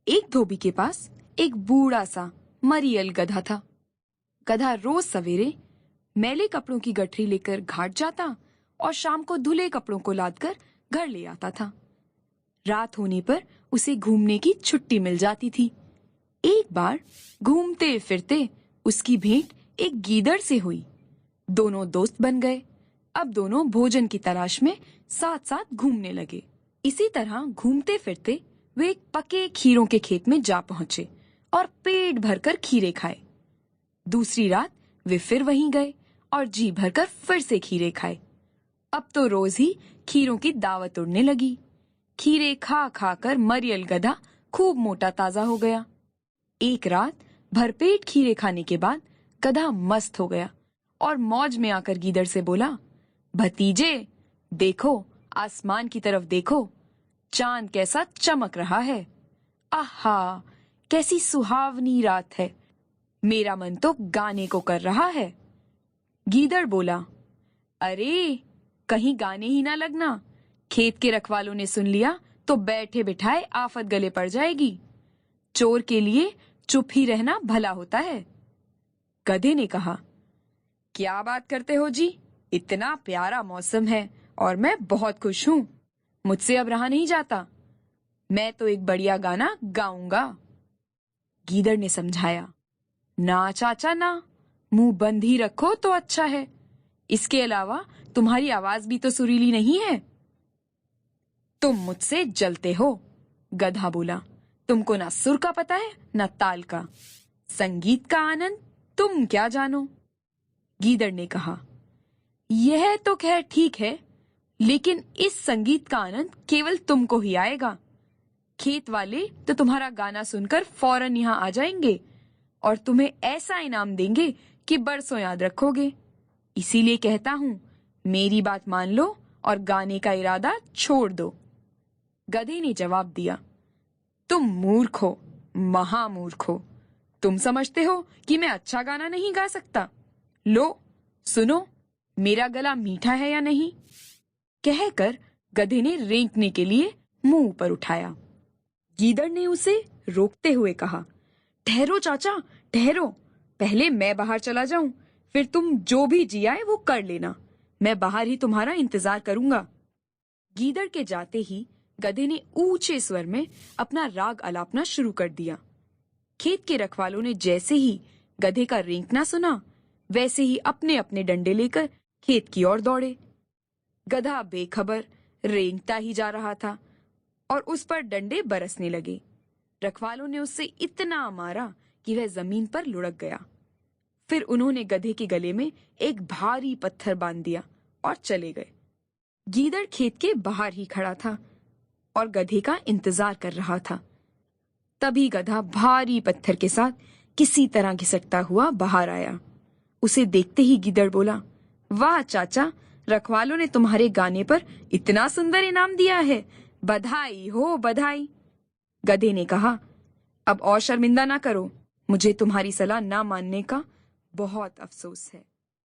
एक धोबी के पास एक बूढ़ा सा मरियल गधा था। गधा रोज सवेरे मैले कपड़ों की गठरी लेकर घाट जाता और शाम को धुले कपड़ों को लादकर घर ले आता था। रात होने पर उसे घूमने की छुट्टी मिल जाती थी। एक बार घूमते फिरते उसकी भेंट एक गीदड़ से हुई। दोनों दोस्त बन गए। अब दोनों भोजन की तलाश में साथ साथ घूमने लगे। इसी तरह घूमते फिरते वे एक पके खीरों के खेत में जा पहुंचे और पेट भरकर खीरे खाए। दूसरी रात वे फिर वहीं गए और जी भरकर फिर से खीरे खाए। अब तो रोज ही खीरों की दावत उड़ने लगी। खीरे खा खा कर मरियल गधा खूब मोटा ताजा हो गया। एक रात भरपेट खीरे खाने के बाद गधा मस्त हो गया और मौज में आकर गीदड़ से बोला, भतीजे देखो, आसमान की तरफ देखो, चांद कैसा चमक रहा है। आहा, कैसी सुहावनी रात है। मेरा मन तो गाने को कर रहा है। गीदड़ बोला, अरे कहीं गाने ही ना लगना। खेत के रखवालों ने सुन लिया तो बैठे बिठाए आफत गले पड़ जाएगी। चोर के लिए चुप ही रहना भला होता है। गधे ने कहा, क्या बात करते हो जी, इतना प्यारा मौसम है और मैं बहुत खुश हूँ। मुझसे अब रहा नहीं जाता। मैं तो एक बढ़िया गाना गाऊंगा। गीदड़ ने समझाया, ना चाचा ना, मुंह बंद ही रखो तो अच्छा है। इसके अलावा तुम्हारी आवाज भी तो सुरीली नहीं है। तुम मुझसे जलते हो, गधा बोला। तुमको ना सुर का पता है ना ताल का। संगीत का आनंद तुम क्या जानो। गीदड़ ने कहा, यह तो खैर ठीक है, लेकिन इस संगीत का आनंद केवल तुमको ही आएगा। खेत वाले तो तुम्हारा गाना सुनकर फौरन यहाँ आ जाएंगे और तुम्हें ऐसा इनाम देंगे कि बरसों याद रखोगे। इसीलिए कहता हूँ, मेरी बात मान लो और गाने का इरादा छोड़ दो। गधे ने जवाब दिया, तुम मूर्ख हो, महामूर्ख हो। तुम समझते हो कि मैं अच्छा गाना नहीं गा सकता। लो सुनो, मेरा गला मीठा है या नहीं। कहकर गधे ने रेंकने के लिए मुंह ऊपर उठाया। गीदड़ ने उसे रोकते हुए कहा, ठहरो चाचा, ठहरो। पहले मैं बाहर चला जाऊं, फिर तुम जो भी जी आए वो कर लेना। मैं बाहर ही तुम्हारा इंतजार करूंगा। गीदड़ के जाते ही गधे ने ऊंचे स्वर में अपना राग अलापना शुरू कर दिया। खेत के रखवालों ने जैसे ही गधे का रेंकना सुना, वैसे ही अपने अपने डंडे लेकर खेत की ओर दौड़े। गधा बेखबर रेंगता ही जा रहा था और उस पर डंडे बरसने लगे। रखवालों ने उससे इतना मारा कि वह जमीन पर लुढ़क गया। फिर उन्होंने गधे के गले में एक भारी पत्थर बांध दिया और चले गए। गीदड़ खेत के बाहर ही खड़ा था और गधे का इंतजार कर रहा था। तभी गधा भारी पत्थर के साथ किसी तरह घिसटता हुआ बाहर आया। उसे देखते ही गीदड़ बोला, वाह चाचा, रखवालों ने तुम्हारे गाने पर इतना सुंदर इनाम दिया है। बधाई हो बधाई। गधे ने कहा, अब और शर्मिंदा ना करो। मुझे तुम्हारी सलाह ना मानने का बहुत अफसोस है।